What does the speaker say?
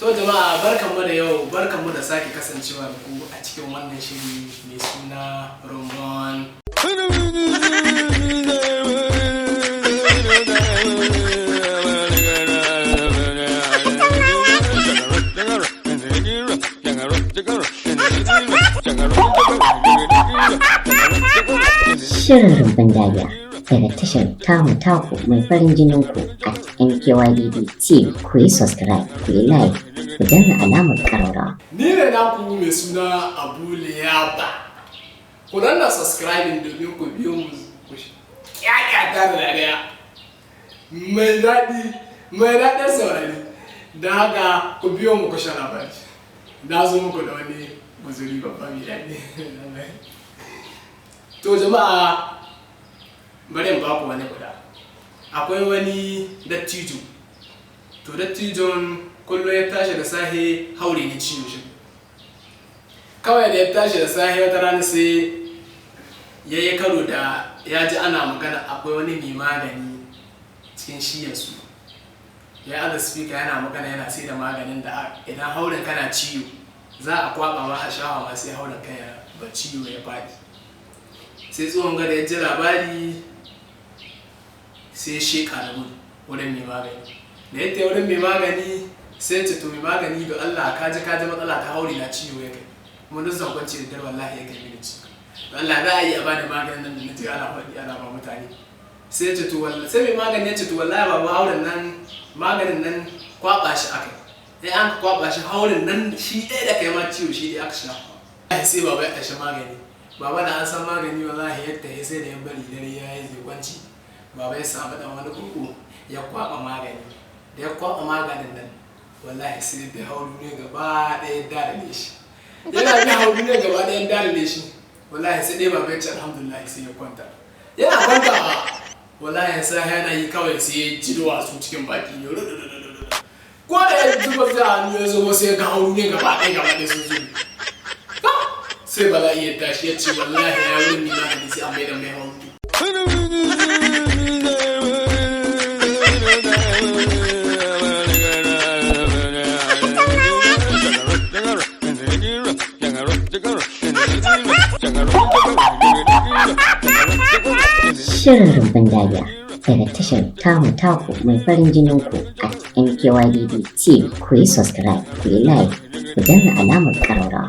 To jama'a barkanmu da yau, barkanmu da sake kasancewa da ku a cikin wannan shiri mai suna Rumbun. Shirin Rumbun Dariya daga tashar tamu taku mai farin jinin ku a MKYDD TV. Ku yi subscribe, ku yi like, ku danna alamar ƙararrawa. Ni ne naku mai suna Abu Liyaba. Ku danna subscribing domin ku biyo mu ku kyakkyata da dariya. Mai daɗin saurari. Da haka ku biyo mu ku sha labari. Na zo muku da wani guzuri babba mai daɗi. To jama'a bari in ba ku wani guda. Akwai wani dattijo. To dattijon kullum ya tashi da sahe haure ne ciwo shi. Kawai da ya tashi da sahe wata rana sai ya yi karo da ya ji ana magana akwai wani mai magani cikin shiyarsu. Ya aza speaker yana magana yana sai da maganin da idan hauren kana ciwo za a kwaba ma a shawa ma sai hauren kai ba ciwo ya faɗi. Sai tsohon gada ya ji labari sai sheka da gudu wurin mai magani. Da yadda wurin mai magani sai ce to mai magani da Allah ka ji matsala ta haure na ciwo ya kai. Kuma duk zan kwance da dare wallahi ya kai mini ciwo. Allah za a yi a bada maganin nan da na ji ana faɗi ana ba mutane. Sai ce to wallahi sai mai magani ya ce to wallahi ba hauren nan maganin nan kwaba shi akai. Sai an kwaba shi hauren nan shi ɗaya da kai ma ciwo shi ɗaya aka sha. Sai baba ya tashi magani. Baba da an san magani wallahi yadda ya sai da ya bari dare ya yi zai kwanci. Baba ya samu dan wani kuku ya kwaba magani. Da ya kwaba maganin nan wallahi sai da hauru ne gaba ɗaya dalile shi. Yana da hauru ne gaba ɗaya dalile shi. Wallahi sai dai baba ya ce alhamdulillah sai ya kwanta. Yana kwanta wallahi sai yana yi kawai sai ya ji duwatsu cikin baki. Ko da ya zuba za hannu ya zo sai ga hauru ne gaba ɗaya sun zo. Sai bala'i ya tashi ya ce wallahi ya wurin ni magani sai an maida mai hauru. Shirin Rumbun Dariya daga tashar tamu taku mai farin jinin ku a MKYDD TV. Ku yi subscribe, ku yi like, ku danna alamar ƙararrawa.